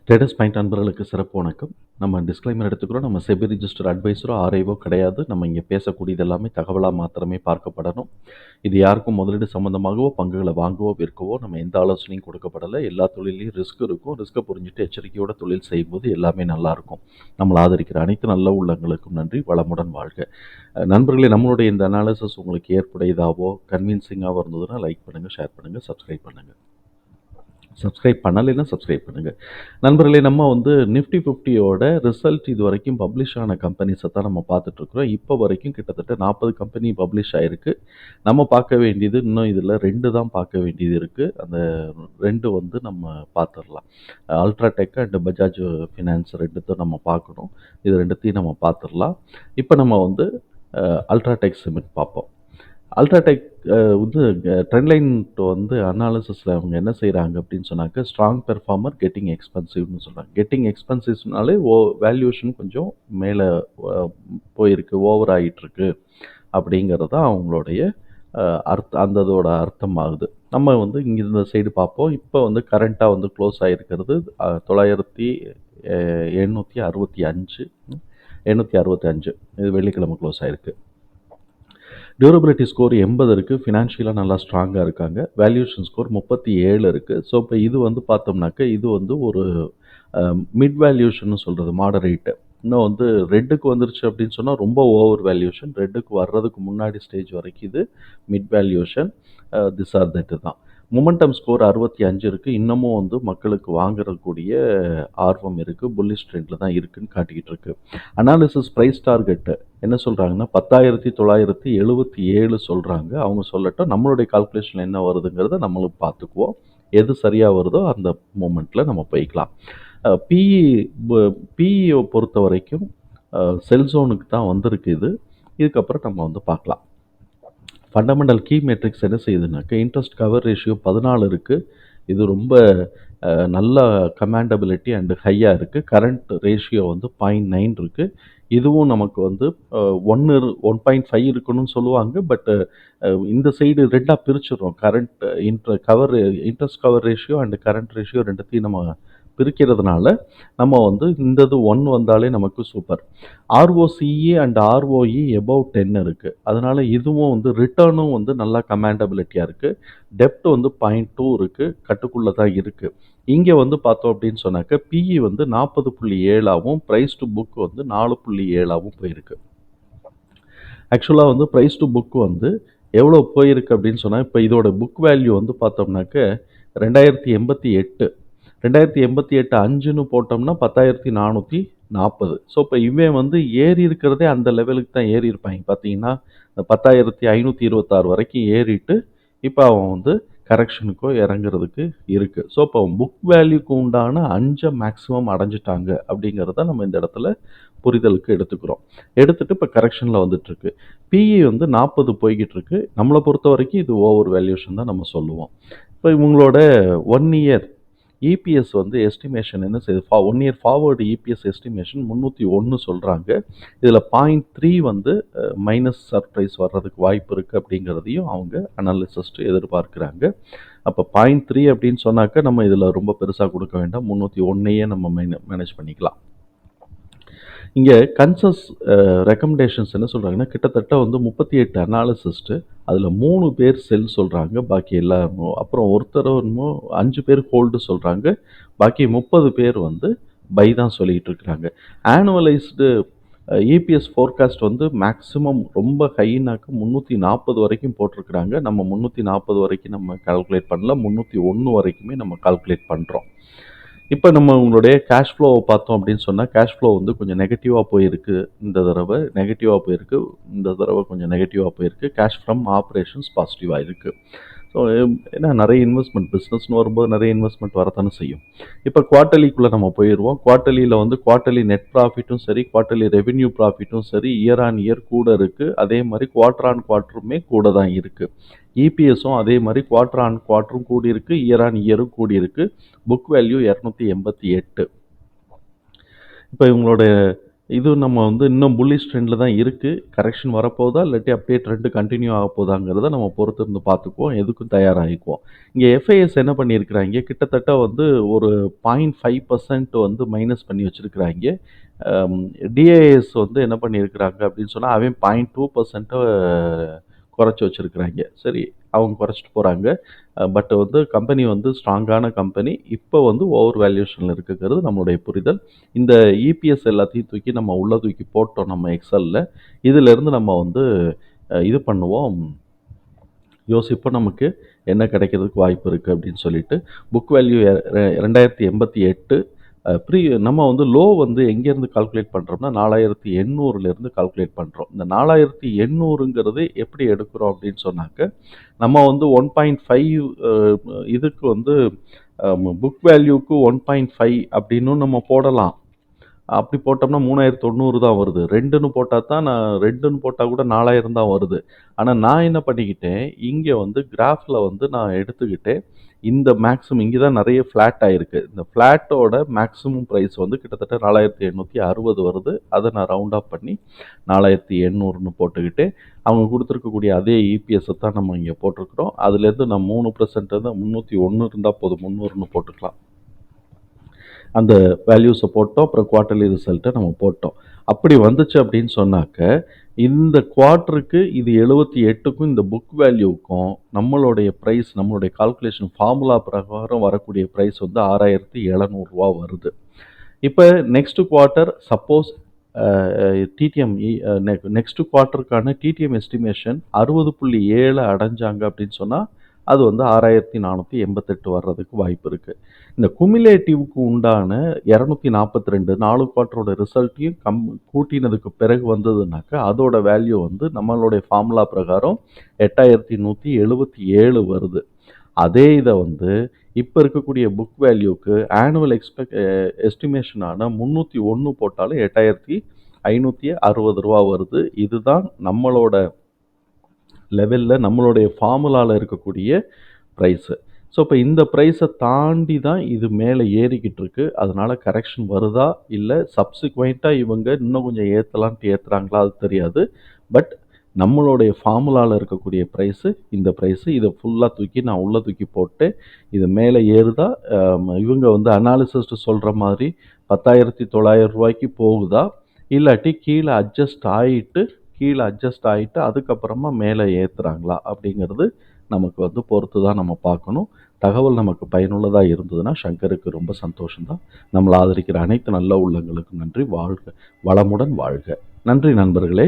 Traders point நண்பர்களுக்கு சிறப்பு வணக்கம். நம்ம டிஸ்க்ளைமர் எடுத்துக்கிறோம். நம்ம செபி ரிஜிஸ்டர் அட்வைஸரோ ஆர்ஐவோ கிடையாது. நம்ம இங்கே பேசக்கூடியது எல்லாமே தகவலாக மாத்திரமே பார்க்கப்படணும். இது யாருக்கும் முதலீடு சம்மந்தமாகவோ பங்குகளை வாங்கவோ விற்கவோ நம்ம எந்த ஆலோசனையும் கொடுக்கப்படலை. எல்லா தொழிலையும் ரிஸ்க் இருக்கும். ரிஸ்க்கை புரிஞ்சுட்டு எச்சரிக்கையோட தொழில் செய்யும்போது எல்லாமே நல்லாயிருக்கும். நம்மளை ஆதரிக்கிற அனைத்து நல்ல உள்ளங்களுக்கும் நன்றி. வளமுடன் வாழ்க. நண்பர்களே, நம்மளுடைய இந்த அனாலிசிஸ் உங்களுக்கு ஏற்புடையதாவோ கன்வின்சிங்காகவோ இருந்ததுன்னா லைக் பண்ணுங்கள், ஷேர் பண்ணுங்கள், சப்ஸ்கிரைப் பண்ணுங்கள். சப்ஸ்கிரைப் பண்ணலைன்னா சப்ஸ்கிரைப் பண்ணுங்கள். நண்பர்களே, நம்ம நிஃப்டி 50யோட ரிசல்ட் இது வரைக்கும் பப்ளிஷ் ஆன கம்பெனிஸை தான் நம்ம பார்த்துட்ருக்குறோம். இப்போ வரைக்கும் கிட்டத்தட்ட 40 கம்பெனி பப்ளிஷ் ஆகிருக்கு. நம்ம பார்க்க வேண்டியது இன்னும் இதில் 2 தான் பார்க்க வேண்டியது இருக்குது. அந்த 2 நம்ம பார்த்துடலாம். அல்ட்ராடெக் அண்ட் பஜாஜ் ஃபினான்ஸ் 2த்தையும் நம்ம பார்க்கணும். இது 2த்தையும் நம்ம பார்த்துடலாம். இப்போ நம்ம அல்ட்ராடெக் சிமெண்ட் பார்ப்போம். அல்ட்ராடெக் ட்ரெண்ட் லைன் அனாலிசிஸில் அவங்க என்ன செய்கிறாங்க அப்படின்னு சொன்னாக்க, ஸ்ட்ராங் பெர்ஃபார்மர் கெட்டிங் எக்ஸ்பென்சிவ்னு சொல்கிறாங்க. கெட்டிங் எக்ஸ்பென்சிவ்னாலே வேல்யூஷன் கொஞ்சம் மேலே போயிருக்கு, ஓவர் ஆகிட்டுருக்கு அப்படிங்கிறது தான் அவங்களுடைய அதோட அர்த்தமாகுது. நம்ம இங்கே இந்த சைடு பார்ப்போம். இப்போ கரண்ட்டாக க்ளோஸ் ஆகிருக்கிறது 865. இது வெள்ளிக்கிழமை க்ளோஸ் ஆகிருக்கு. டியூரபிலிட்டி ஸ்கோர் 80 இருக்குது. ஃபினான்ஷியலாக நல்லா ஸ்ட்ராங்காக இருக்காங்க. வேல்யூஷன் ஸ்கோர் 37 இருக்குது. ஸோ இப்போ இது பார்த்தோம்னாக்க இது ஒரு மிட் வேல்யூஷன் சொல்கிறது, மாடரேட்டு. இன்னும் ரெட்டுக்கு வந்துருச்சு அப்படின்னு சொன்னால் ரொம்ப ஓவர் வேல்யூஷன். ரெட்டுக்கு வர்றதுக்கு முன்னாடி ஸ்டேஜ் வரைக்கும் இது மிட் வேல்யூஷன். திஸ் ஆர் தட்டு தான். மொமெண்டம் ஸ்கோர் 65 இருக்குது. இன்னமும் மக்களுக்கு வாங்குறக்கூடிய ஆர்வம் இருக்குது. புல்லிஷ் ட்ரெண்டில் தான் இருக்குதுன்னு காட்டிக்கிட்டு இருக்கு. அனாலிசிஸ் ப்ரைஸ் டார்கெட்டு என்ன சொல்கிறாங்கன்னா 10,977 சொல்கிறாங்க. அவங்க சொல்லட்டும், நம்மளுடைய கால்குலேஷன் என்ன வருதுங்கிறத நம்மளும் பார்த்துக்குவோம். எது சரியாக வருதோ அந்த மூமெண்ட்டில் நம்ம போய்க்கலாம். பிஇயை பொறுத்த வரைக்கும் செல் ஜோனுக்கு தான் வந்திருக்கு இது. இதுக்கப்புறம் நம்ம பார்க்கலாம். ஃபண்டமெண்டல் கீ மெட்ரிக்ஸ் என்ன செய்யுதுனாக்க, இன்ட்ரெஸ்ட் கவர் ரேஷியோ 14 இருக்குது. இது ரொம்ப நல்ல கமாண்டபிலிட்டி அண்டு ஹையாக இருக்குது. கரண்ட் ரேஷியோ 0.9 இருக்குது. இதுவும் நமக்கு 1.5 இருக்கணும்னு சொல்லுவாங்க. பட் இந்த சைடு ரெண்டாக பிரிச்சுடுறோம். Interest cover ratio and current ratio 2த்தையும் நம்ம பிரிக்கிறதுனால நம்ம இந்தது 1 வந்தாலே நமக்கு super. ROCE and ROE above 10 இருக்குது. அதனால் இதுவும் ரிட்டர்னும் நல்லா கமாண்டபிலிட்டியாக இருக்குது. டெப்ட் 0.2 இருக்குது. கட்டுக்குள்ளே தான் இருக்குது. இங்கே பார்த்தோம் அப்படின்னு சொன்னாக்க பிஇ 40.7ஆகவும் ப்ரைஸ் டு புக் 4.7ஆகவும் போயிருக்கு. ஆக்சுவலாக ப்ரைஸ் டு புக் எவ்வளோ போயிருக்கு அப்படின்னு சொன்னால், இப்போ இதோட புக் வேல்யூ பார்த்தோம்னாக்க 2088. 2088 5ன்னு போட்டோம்னா 10,440. ஸோ இப்போ இவன் ஏறி இருக்கிறதே அந்த லெவலுக்கு தான் ஏறி இருப்பாங்க. பார்த்தீங்கன்னா 10,526 வரைக்கும் ஏறிட்டு இப்போ அவன் கரெக்ஷனுக்கோ இறங்குறதுக்கு இருக்குது. ஸோ இப்போ புக் வேல்யூக்கு உண்டான 5 மேக்ஸிமம் அடைஞ்சிட்டாங்க அப்படிங்கிறத நம்ம இந்த இடத்துல புரிதலுக்கு எடுத்துகிட்டு இப்போ கரெக்ஷனில் வந்துட்டுருக்கு. பிஇ 40 போய்கிட்டு இருக்கு. நம்மளை பொறுத்த வரைக்கும் இது ஓவர் வேல்யூஷன் தான் நம்ம சொல்லுவோம். இப்போ இவங்களோட 1 இயர் இபிஎஸ் எஸ்டிமேஷன் என்ன செய்யுது, 1 இயர் ஃபார்வர்டு இபிஎஸ் எஸ்டிமேஷன் 301 சொல்கிறாங்க. இதில் 0.3 மைனஸ் சர்ப்ரைஸ் வர்றதுக்கு வாய்ப்பு இருக்குது அப்படிங்கிறதையும் அவங்க அனாலிசிஸ்ட் எதிர்பார்க்குறாங்க. அப்போ 0.3 அப்படின்னு சொன்னாக்க நம்ம இதில் ரொம்ப பெருசாக கொடுக்க வேண்டாம். 301 நம்ம மேனேஜ் பண்ணிக்கலாம். இங்கே கன்சஸ் ரெக்கமெண்டேஷன்ஸ் என்ன சொல்கிறாங்கன்னா, கிட்டத்தட்ட 38 அனாலிசிஸ்ட்டு, அதில் 3 பேர் செல் சொல்கிறாங்க. பாக்கி எல்லாரும் அப்புறம் ஒருத்தர் 5 பேர் ஹோல்டு சொல்கிறாங்க. பாக்கி 30 பேர் பை தான் சொல்லிகிட்டு இருக்கிறாங்க. ஆனுவலைஸ்டு இபிஎஸ் ஃபோர்காஸ்ட் மேக்ஸிமம் ரொம்ப ஹைனாக்கு 340 வரைக்கும் போட்டிருக்கிறாங்க. நம்ம 340 வரைக்கும் நம்ம கால்குலேட் பண்ணல, 301 வரைக்குமே நம்ம கால்குலேட் பண்ணுறோம். இப்போ நம்ம உங்களுடைய கேஷ் ஃப்ளோவை பார்த்தோம் அப்படின்னு சொன்னால், கேஷ் ஃப்ளோ கொஞ்சம் நெகட்டிவாக போயிருக்கு. இந்த தடவை கொஞ்சம் நெகட்டிவாக போயிருக்கு. கேஷ் ஃப்ரம் ஆப்ரேஷன்ஸ் பாசிட்டிவாக இருக்குது. ஸோ ஏன்னா நிறைய இன்வெஸ்ட்மெண்ட், பிஸ்னஸ்னு வரும்போது நிறைய இன்வெஸ்ட்மெண்ட் வரத்தானே செய்யும். இப்போ குவார்ட்டர்லிக்குள்ளே நம்ம போயிடுவோம். குவார்ட்டர்லியில் குவார்ட்டர்லி நெட் ப்ராஃபிட்டும் சரி, குவார்ட்டர்லி ரெவென்யூ ப்ராஃபிட்டும் சரி, இயர் ஆன் இயர் கூட இருக்குது. அதே மாதிரி குவார்ட்டர் ஆன் குவார்ட்டருமே கூட தான் இருக்குது. இபிஎஸும் அதே மாதிரி குவார்ட்டர் ஆன் குவார்ட்டரும் கூடியிருக்கு, இயர் ஆன் இயரும் கூடியிருக்கு. Book value 288. இப்போ இவங்களோட இது நம்ம வந்து இன்னும் புல்லிஷ் ட்ரெண்டில் தான் இருக்குது. கரெக்ஷன் வரப்போதா இல்லாட்டி அப்படியே ட்ரெண்டு கண்டினியூ ஆக போதாங்கிறத நம்ம பொறுத்து இருந்து பார்த்துக்குவோம். எதுக்கும் தயாராகிக்குவோம். இங்கே எஃப்ஐஎஸ் என்ன பண்ணியிருக்கிறாங்க, கிட்டத்தட்ட வந்து ஒரு 0.5% வந்து மைனஸ் பண்ணி வச்சுருக்கிறாங்க. டிஏஎஸ் வந்து என்ன பண்ணியிருக்கிறாங்க அப்படின்னு சொன்னால் அவன் 0.2% குறைச்சி வச்சுருக்கிறாங்க. சரி, அவங்க குறைச்சிட்டு போகிறாங்க. பட் வந்து கம்பெனி வந்து ஸ்ட்ராங்கான கம்பெனி. இப்போ வந்து ஓவர் வேல்யூஷனில் இருக்குங்கிறது நம்மளுடைய புரிதல். இந்த இபிஎஸ் எல்லாத்தையும் தூக்கி நம்ம உள்ளே தூக்கி போட்டோம் நம்ம எக்ஸலில். இதிலேருந்து நம்ம வந்து இது பண்ணுவோம், யோசிப்போம் நமக்கு என்ன கிடைக்கிறதுக்கு வாய்ப்பு இருக்குது அப்படின்னு சொல்லிட்டு. புக் வேல்யூ 2088 நம்ம வந்து லோ வந்து எங்கேருந்து கால்குலேட் பண்ணுறோம்னா 4800லேருந்து கால்குலேட் பண்ணுறோம். இந்த 4800ங்கிறது எப்படி எடுக்கிறோம் அப்படின்னு சொன்னாக்க, நம்ம வந்து 1.5 இதுக்கு வந்து புக் வேல்யூக்கு 1.5 அப்படின்னும் நம்ம போடலாம். அப்படி போட்டோம்னா 3090 தான் வருது. 2ன்னு போட்டால் தான், நான் 2ன்னு போட்டால் கூட 4000 தான் வருது. ஆனால் நான் என்ன பண்ணிக்கிட்டேன், இங்கே வந்து கிராஃபில் வந்து நான் எடுத்துக்கிட்டேன். இந்த மேக்ஸிமம் இங்கே தான் நிறைய ஃப்ளாட் ஆகிருக்கு. இந்த ஃப்ளாட்டோட மேக்ஸிமம் ப்ரைஸ் வந்து கிட்டத்தட்ட 4860 வருது. அதை நான் ரவுண்ட் ஆஃப் பண்ணி 4800ன்னு போட்டுக்கிட்டு, அவங்க கொடுத்துருக்கக்கூடிய அதே இபிஎஸ்ஸை தான் நம்ம இங்கே போட்டிருக்கிறோம். அதுலேருந்து நான் 3% தான் 301 இருந்தால் போதும், 300ன்னு போட்டுக்கலாம். அந்த வேல்யூஸை போட்டோம். அப்புறம் குவார்ட்டர்லி ரிசல்ட்டை நம்ம போட்டோம். அப்படி வந்துச்சு அப்படின்னு சொன்னாக்க, இந்த குவார்ட்டருக்கு இது 78க்கும் இந்த புக் வேல்யூவுக்கும் நம்மளுடைய ப்ரைஸ், நம்மளுடைய கால்குலேஷன் ஃபார்முலா பிரகாரம் வரக்கூடிய ப்ரைஸ் வந்து ரூ. 6700 வருது. இப்போ next quarter suppose TTM next குவார்ட்டருக்கான டிடிஎம் எஸ்டிமேஷன் 60.7 அடைஞ்சாங்க அப்படின்னு சொன்னால் அது வந்து 6488 வர்றதுக்கு வாய்ப்பு இருக்குது. இந்த குமுலேட்டிவ்க்கு உண்டான 242 4 குவார்ட்டரோட ரிசல்ட்டையும் கூட்டினதுக்கு பிறகு வந்ததுனாக்கா அதோட வேல்யூ வந்து நம்மளுடைய ஃபார்முலா பிரகாரம் 8177 வருது. அதே இதை வந்து இப்போ இருக்கக்கூடிய புக் வேல்யூக்கு ஆனுவல் எஸ்டிமேஷனான 301 போட்டாலும் 8560 வருது. இதுதான் நம்மளோட லெவலில் நம்மளுடைய ஃபார்முலாவில் இருக்கக்கூடிய ப்ரைஸு. ஸோ இப்போ இந்த ப்ரைஸை தாண்டி தான் இது மேலே ஏறிக்கிட்டு இருக்கு. அதனால் கரெக்ஷன் வருதா இல்லை சப்சிக்வெண்ட்டாக இவங்க இன்னும் கொஞ்சம் ஏற்றலான்ட்டு ஏற்றுறாங்களா அது தெரியாது. பட் நம்மளுடைய ஃபார்முலாவில் இருக்கக்கூடிய ப்ரைஸு இந்த ப்ரைஸு. இதை ஃபுல்லாக தூக்கி நான் உள்ளே தூக்கி போட்டு இது மேலே ஏறுதா, இவங்க வந்து அனாலிசிஸ்ட்டு சொல்கிற மாதிரி 10,900 போகுதா, இல்லாட்டி கீழே அட்ஜஸ்ட் ஆகிட்டு அதுக்கப்புறமா மேலே ஏற்றுறாங்களா அப்படிங்கிறது நமக்கு வந்து பொறுத்து தான் நம்ம பார்க்கணும். தகவல் நமக்கு பயனுள்ளதாக இருந்ததுன்னா சங்கருக்கு ரொம்ப சந்தோஷம்தான். நம்மளை ஆதரிக்கிற அனைத்து நல்ல உள்ளங்களுக்கும் நன்றி. வாழ்க வளமுடன் வாழ்க. நன்றி நண்பர்களே.